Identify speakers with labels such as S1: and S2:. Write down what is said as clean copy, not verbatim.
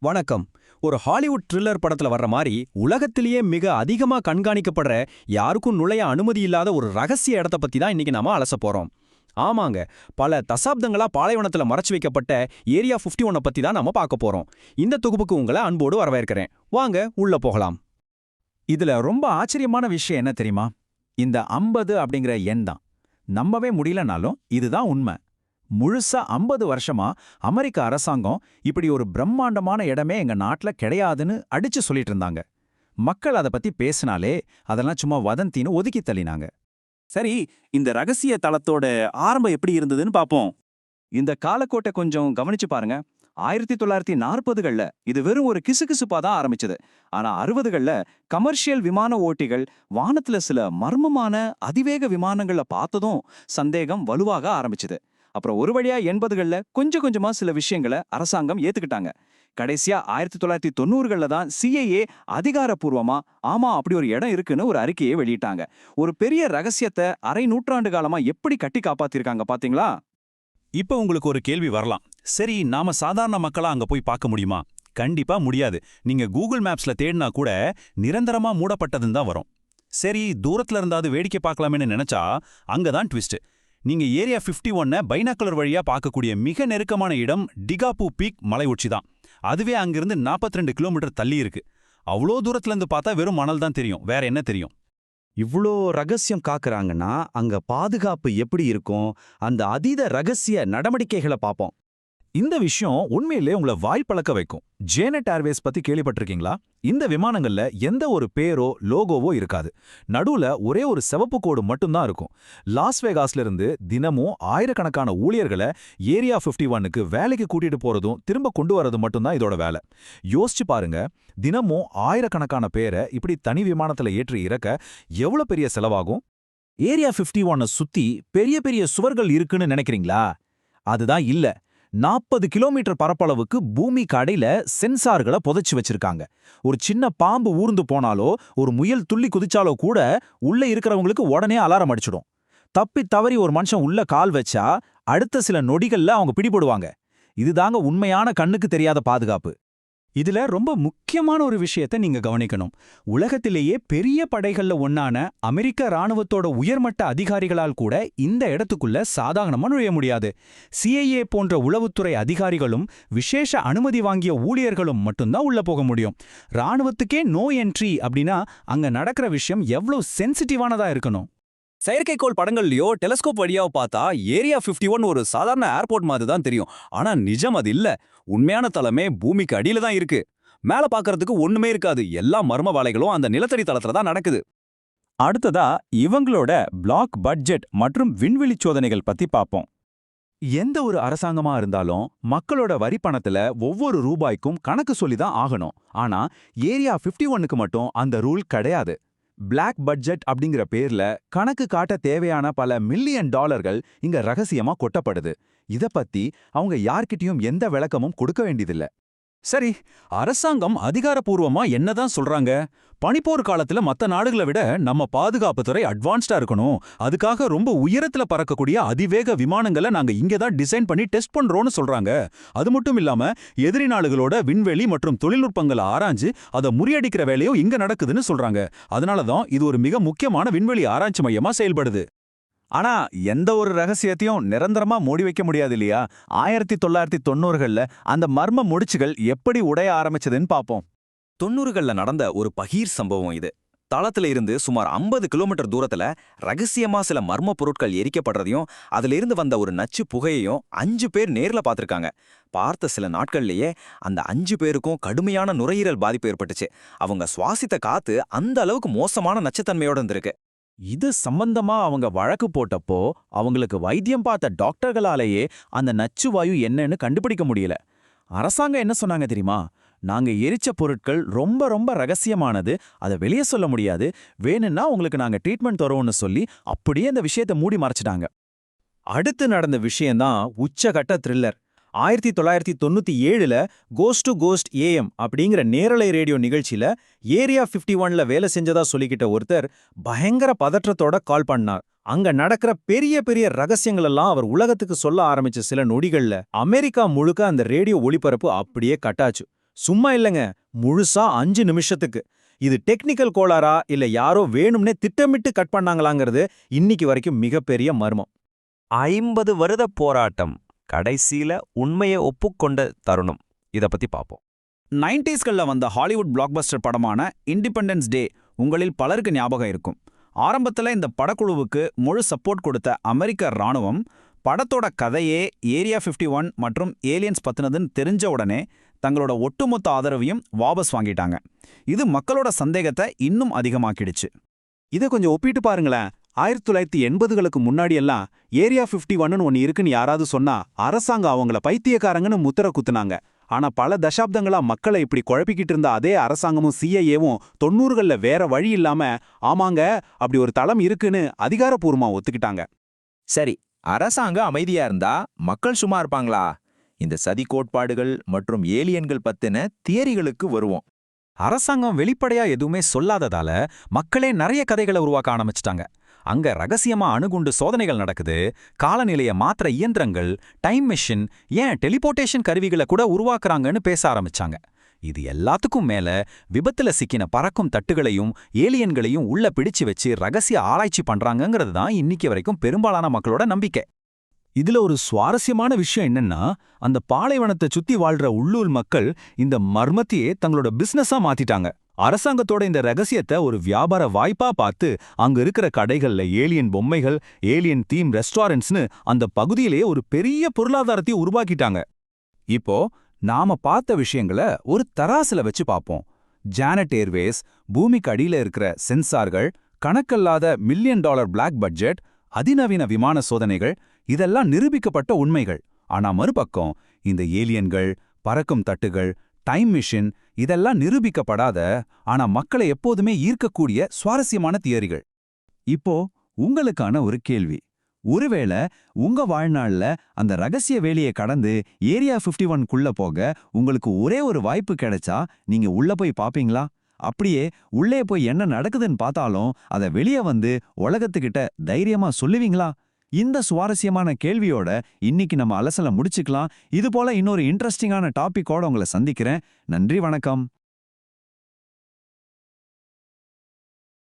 S1: வணக்கம். ஒரு Hollywood thriller படத்துல வர்ற மாதிரி உலகத்திலேயே மிக அதிகமா கண்காணிக்கப்படுற யாருக்கும் நுழைய அனுமதி இல்லாத ஒரு ரகசிய இடத்த பத்தி தான் இன்னைக்கு நாம அலச போறோம். ஆமாங்க, பல தசாப்தங்களா பாலைவனத்துல மறைச்சு வைக்கப்பட்ட ஏரியா 51 பத்தி தான் நாம பார்க்க போறோம். இந்த தொகுப்புக்கு உங்களை அன்போடு வரவேற்கிறேன். வாங்க உள்ள போகலாம்.
S2: இதுல ரொம்ப ஆச்சரியமான விஷயம் என்ன தெரியுமா? இந்த 50 அப்படிங்கிற எண் தான். நம்பவே முடியலனாலும் இதுதான் உண்மை. முழுசா 50 வருஷமா அமெரிக்க அரசாங்கம் இப்படி ஒரு பிரம்மாண்டமான இடமே எங்க நாட்டுல கிடையாதுன்னு அடிச்சு சொல்லிட்டு இருந்தாங்க. மக்கள் அதை பத்தி பேசினாலே அதெல்லாம் சும்மா வதந்தின்னு ஒதுக்கி தள்ளினாங்க.
S3: சரி, இந்த ரகசிய தளத்தோட ஆரம்பம் எப்படி இருந்ததுன்னு பாப்போம்.
S2: இந்த காலக்கோட்டை கொஞ்சம் கவனிச்சு பாருங்க. 1940கள்ல இது வெறும் ஒரு கிசுகிசுப்பா தான் ஆரம்பிச்சது. ஆனா 60கள்ல கமர்ஷியல் விமான ஓட்டிகள் வானத்துல சில மர்மமான அதிவேக விமானங்களை பார்த்ததும் சந்தேகம் வலுவாக ஆரம்பிச்சது. அப்புறம் ஒரு வழியா 80கள்ல கொஞ்சம் கொஞ்சமா சில விஷயங்களை அரசாங்கம் ஏத்துக்கிட்டாங்க. கடைசியா 1990கள்ல தான் CIA அதிகாரப்பூர்வமா ஆமா அப்படி ஒரு இடம் இருக்குன்னு ஒரு அறிக்கையை வெளியிட்டாங்க. ஒரு பெரிய ரகசியத்தை அரை நூற்றாண்டு காலமா எப்படி கட்டி காப்பாத்திருக்காங்க பாத்தீங்களா?
S3: இப்ப உங்களுக்கு ஒரு கேள்வி வரலாம். சரி, நாம சாதாரண மக்களா அங்க போய் பார்க்க முடியுமா? கண்டிப்பா முடியாது. நீங்க கூகுள் மேப்ஸ்ல தேடினா கூட நிரந்தரமா மூடப்பட்டதுன்னு தான் வரும். சரி, தூரத்துல இருந்தாவது வேடிக்கை பார்க்கலாமேன்னு நினைச்சா அங்கதான் ட்விஸ்ட். நீங்க ஏரியா 51 பைனாக்குலர் வழியா பார்க்கக்கூடிய மிக நெருக்கமான இடம் டிகாபூ பீக் மலை உச்சி தான். அதுவே அங்கிருந்து 42 கிலோமீட்டர் தள்ளி இருக்கு. அவ்வளோ தூரத்துல இருந்து பார்த்தா வெறும் மணல் தான் தெரியும், வேற என்ன தெரியும்?
S4: இவ்ளோ ரகசியம் காக்குறாங்கன்னா அங்க பாதுகாப்பு எப்படி இருக்கும்? அந்த அதீத ரகசிய நடவடிக்கைகளை பார்ப்போம்.
S2: இந்த விஷயம் உண்மையிலே உங்களை வாய் பழக்க வைக்கும். ஜேனட் ஏர்வேஸ் பத்தி கேள்விப்பட்டிருக்கீங்களா? இந்த விமானங்கள்ல எந்த ஒரு பேரோ லோகோவோ இருக்காது. நடுவுல ஒரே ஒரு சிவப்பு கோடு மட்டும்தான் இருக்கும். லாஸ் வேகாஸ்ல இருந்து தினமும் ஆயிரக்கணக்கான ஊழியர்களை ஏரியா 51க்கு வேலைக்கு கூட்டிட்டு போறதும் திரும்ப கொண்டு வரது மட்டும்தான் இதோட வேலை. யோசிச்சு பாருங்க, தினமும் ஆயிரக்கணக்கான பேரை இப்படி தனி விமானத்துல ஏற்றி இறக்க எவ்வளவு பெரிய செலவாகும்? ஏரியா 51 சுத்தி பெரிய பெரிய சுவர்கள் இருக்குன்னு நினைக்கிறீங்களா? அதுதான் இல்ல. 40 கிலோமீட்டர் பரப்பளவுக்கு பூமிக்கு அடையில சென்சார்களை புதைச்சு வச்சிருக்காங்க. ஒரு சின்ன பாம்பு ஊர்ந்து போனாலோ ஒரு முயல் துள்ளி குதிச்சாலோ கூட உள்ள இருக்கிறவங்களுக்கு உடனே அலாரம் அடிச்சிடும். தப்பி தவறி ஒரு மனுஷன் உள்ள கால் வச்சா அடுத்த சில நொடிகள்ல அவங்க பிடிபடுவாங்க. இதுதாங்க உண்மையான கண்ணுக்கு தெரியாத பாதுகாப்பு.
S1: இதுல ரொம்ப முக்கியமான ஒரு விஷயத்தை நீங்க கவனிக்கணும். உலகத்திலேயே பெரிய படைகள்ல ஒன்னான அமெரிக்க ராணுவத்தோட உயர்மட்ட அதிகாரிகளால் கூட இந்த இடத்துக்குள்ள சாதாரணமா நுழைய முடியாது. CIA போன்ற உளவுத்துறை அதிகாரிகளும் விசேஷ அனுமதி வாங்கிய ஊழியர்களும் மட்டும்தான் உள்ள போக முடியும். ராணுவத்துக்கே நோ என்ட்ரி அப்படின்னா அங்க நடக்கிற விஷயம் எவ்வளவு சென்சிட்டிவானதா இருக்கணும்.
S3: செயற்கைக்கோள் படங்கள்லயோ டெலஸ்கோப் வழியாவோ பார்த்தா ஏரியா 51 ஒரு சாதாரண ஏர்போர்ட் மாதிரி தான் தெரியும். ஆனா நிஜம் அது இல்ல. உண்மையான தளமே பூமிக்கு அடியில தான் இருக்கு. மேல பார்க்கறதுக்கு ஒண்ணுமே இருக்காது. எல்லா மர்ம வேலைகளும் அந்த நிலத்தடி தளத்துல தான் நடக்குது.
S2: அடுத்ததா இவங்களோட பிளாக் பட்ஜெட் மற்றும் விண்வெளி சோதனைகள் பத்தி பார்ப்போம். எந்த ஒரு அரசாங்கமா இருந்தாலும் மக்களோட வரி பணத்துல ஒவ்வொரு ரூபாய்க்கும் கணக்கு சொல்லிதான் ஆகணும். ஆனா ஏரியா 51க்கு மட்டும் அந்த ரூல் கிடையாது. பிளாக் பட்ஜெட் அப்படிங்கிற பேர்ல கணக்கு காட்ட தேவையான பல மில்லியன் டாலர்கள் இங்க ரகசியமா கொட்டப்படுது. இத பத்தி அவங்க யார்கிட்டயும் எந்த விளக்கமும் கொடுக்க வேண்டியதில்ல.
S3: சரி, அரசாங்கம் அதிகாரப்பூர்வமா என்னதான் சொல்றாங்க? பனிப்போர் காலத்துல மத்த நாடுகளை விட நம்ம பாதுகாப்பு துறை அட்வான்ஸ்டா இருக்கணும், அதுக்காக ரொம்ப உயரத்துல பறக்கக்கூடிய அதிவேக விமானங்களை நாங்க இங்க தான் டிசைன் பண்ணி டெஸ்ட் பண்றோம்னு சொல்றாங்க. அது மட்டும் இல்லாம எதிரி நாடுகளோட விண்வெளி மற்றும் தொழில்நுட்பங்களை ஆராய்ஞ்சு அதை முறியடிக்கிற வேலையும் இங்க நடக்குதுன்னு சொல்றாங்க. அதனாலதான் இது ஒரு மிக முக்கியமான விண்வெளி ஆராய்ச்சி மையமா செயல்படுது.
S2: ஆனா எந்த ஒரு ரகசியத்தையும் நிரந்தரமா மூடி வைக்க முடியாது இல்லையா? 1990கள்ல அந்த மர்ம முடிச்சுகள் எப்படி உடைய ஆரம்பிச்சதுன்னு பாப்போம்.
S5: 90கள்ல நடந்த ஒரு பகீர் சம்பவம் இது. தளத்துல இருந்து சுமார் 50 கிலோமீட்டர் தூரத்துல ரகசியமா சில மர்ம பொருட்கள் எரிக்கப்படுறதையும் அதுல இருந்து வந்த ஒரு நச்சு புகையையும் 5 பேர் நேர்ல பார்த்திருக்காங்க. பார்த்த சில நாட்கள்லயே அந்த 5 பேருக்கும் கடுமையான நுரையீரல் பாதிப்பு ஏற்பட்டுச்சு. அவங்க சுவாசித்த காத்து அந்த அளவுக்கு மோசமான நச்சுத்தன்மையோட இருந்திருக்கு.
S2: இது சம்பந்தமா அவங்க வழக்கு போட்டப்போ அவங்களுக்கு வைத்தியம் பார்த்த டாக்டர்களாலேயே அந்த நச்சு வாயு என்னன்னு கண்டுபிடிக்க முடியல. அரசாங்கம் என்ன சொன்னாங்க தெரியுமா? நாங்க எரிச்ச பொருட்கள் ரொம்ப ரொம்ப ரகசியமானது, அதை வெளியே சொல்ல முடியாது, வேணும்னா உங்களுக்கு நாங்க ட்ரீட்மெண்ட் தரோம்னு சொல்லி அப்படியே அந்த விஷயத்தை மூடி மறைச்சிட்டாங்க.
S4: அடுத்து நடந்த விஷயம்தான் உச்சகட்ட த்ரில்லர். 1997ல கோஸ்ட் டு கோஸ்ட் AM அப்படிங்கிற நேரலை ரேடியோ நிகழ்ச்சியில ஏரியா 51ல வேலை செஞ்சதா சொல்லிக்கிட்ட ஒருத்தர் பயங்கர பதற்றத்தோட கால் பண்ணார். அங்க நடக்கிற பெரிய பெரிய ரகசியங்களெல்லாம் அவர் உலகத்துக்கு சொல்ல ஆரம்பிச்ச சில நொடிகள்ல அமெரிக்கா முழுக்க அந்த ரேடியோ ஒளிபரப்பு அப்படியே கட்டாச்சு. சும்மா இல்லைங்க, முழுசா 5 நிமிஷத்துக்கு. இது டெக்னிக்கல் கோளாறா இல்ல யாரோ வேணும்னே திட்டமிட்டு கட் பண்ணாங்களாங்கிறது இன்னைக்கு வரைக்கும் மிகப்பெரிய மர்மம்.
S5: 50 வருட போராட்டம் கடைசியில உண்மையை ஒப்புக்கொண்ட தருணம். இத பத்தி பாப்போம்.
S1: 90ஸ்கள்ல வந்த ஹாலிவுட் பிளாக்பஸ்டர் படமான இண்டிபெண்டன்ஸ் டே உங்களில் பலருக்கு ஞாபகம் இருக்கும். ஆரம்பத்துல இந்த படக்குழுவுக்கு முழு சப்போர்ட் கொடுத்த அமெரிக்க ராணுவம் படத்தோட கதையே ஏரியா 51 மற்றும் ஏலியன்ஸ் பத்தினதுன்னு தெரிஞ்ச உடனே தங்களோட ஒட்டுமொத்த ஆதரவையும் வாபஸ் வாங்கிட்டாங்க. இது மக்களோட சந்தேகத்தை இன்னும் அதிகமாக்கிடுச்சு.
S3: இதை கொஞ்சம் ஒப்பிட்டு பாருங்களேன். 1980களுக்கு முன்னாடியெல்லாம் ஏரியா 51ன்னு ஒன்னு இருக்குன்னு யாராவது சொன்னா அரசாங்கம் அவங்கள பைத்தியக்காரங்கன்னு முத்திர குத்துனாங்க. ஆனா பல தசாப்தங்களா மக்களை இப்படி குழப்பிக்கிட்டு இருந்த அதே அரசாங்கமும் சிஐஏவும் 90கள்ல வேற வழி இல்லாம ஆமாங்க அப்படி ஒரு தளம் இருக்குன்னு அதிகாரப்பூர்வமா ஒத்துக்கிட்டாங்க.
S6: சரி, அரசாங்கம் அமைதியா இருந்தா மக்கள் சும்மா இருப்பாங்களா? இந்த சதி கோட்பாடுகள் மற்றும் ஏலியன்கள் பத்தின தியரிகளுக்கு வருவோம்.
S2: அரசாங்கம் வெளிப்படையா எதுவுமே சொல்லாததால மக்களே நிறைய கதைகளை உருவாக்க ஆரம்பிச்சிட்டாங்க. அங்க ரகசியமா அணுகுண்டு சோதனைகள் நடக்குது, காலநிலைய மாத்திர இயந்திரங்கள், டைம் மிஷின், ஏன் டெலிபோர்டேஷன் கருவிகளை கூட உருவாக்குறாங்கன்னு பேச ஆரம்பிச்சாங்க. இது எல்லாத்துக்கும் மேல விபத்துல சிக்கின பறக்கும் தட்டுகளையும் ஏலியன்களையும் உள்ள பிடிச்சு வச்சு ரகசிய ஆராய்ச்சி பண்றாங்கங்கிறது தான் இன்னைக்கு வரைக்கும் பெரும்பாலான மக்களோட நம்பிக்கை.
S1: இதுல ஒரு சுவாரஸ்யமான விஷயம் என்னன்னா, அந்த பாலைவனத்தை சுத்தி வாழ்ற உள்ளூர் மக்கள் இந்த மர்மத்தையே தங்களோட பிசினஸா மாத்திட்டாங்க. அரசாங்கத்தோட இந்த ரகசியத்தை ஒரு வியாபார வாய்ப்பா பார்த்து அங்க இருக்கிற கடைகள்ல ஏலியன் பொம்மைகள், ஏலியன் தீம் ரெஸ்டாரண்ட்ஸ்னு அந்த பகுதியிலேயே ஒரு பெரிய பொருளாதாரத்தை உருவாக்கிட்டாங்க. இப்போ நாம பார்த்த விஷயங்களை ஒரு தராசுல வச்சு பார்ப்போம். ஜானட் ஏர்வேஸ், பூமிக்கு அடியில இருக்கிற சென்சார்கள், கணக்கல்லாத $1 மில்லியன் பிளாக் பட்ஜெட், அதிநவீன விமான சோதனைகள், இதெல்லாம் நிரூபிக்கப்பட்ட உண்மைகள். ஆனா மறுபக்கம் இந்த ஏலியன்கள், பறக்கும் தட்டுகள், டைம் மிஷின் இதெல்லாம் நிரூபிக்கப்படாத ஆனா மக்களை எப்போதுமே ஈர்க்கக்கூடிய சுவாரஸ்யமான தியரிகள். இப்போ உங்களுக்கான ஒரு கேள்வி. ஒருவேளை உங்க வாழ்நாள்ல அந்த ரகசிய வேலியை கடந்து ஏரியா 51க்குள்ள போக உங்களுக்கு ஒரே ஒரு வாய்ப்பு கிடைச்சா நீங்க உள்ள போய் பாப்பீங்களா? அப்படியே உள்ளே போய் என்ன நடக்குதுன்னு பார்த்தாலும் அதை வெளியே வந்து உலகத்துக்கிட்ட தைரியமா சொல்லுவீங்களா? இந்த சுவாரஸ்யமான கேள்வியோட இன்னைக்கு நம்ம அலசல முடிச்சுக்கலாம். இது போல இன்னொரு இன்ட்ரெஸ்டிங்கான டாபிக்கோட உங்களை சந்திக்கிறேன். நன்றி, வணக்கம்.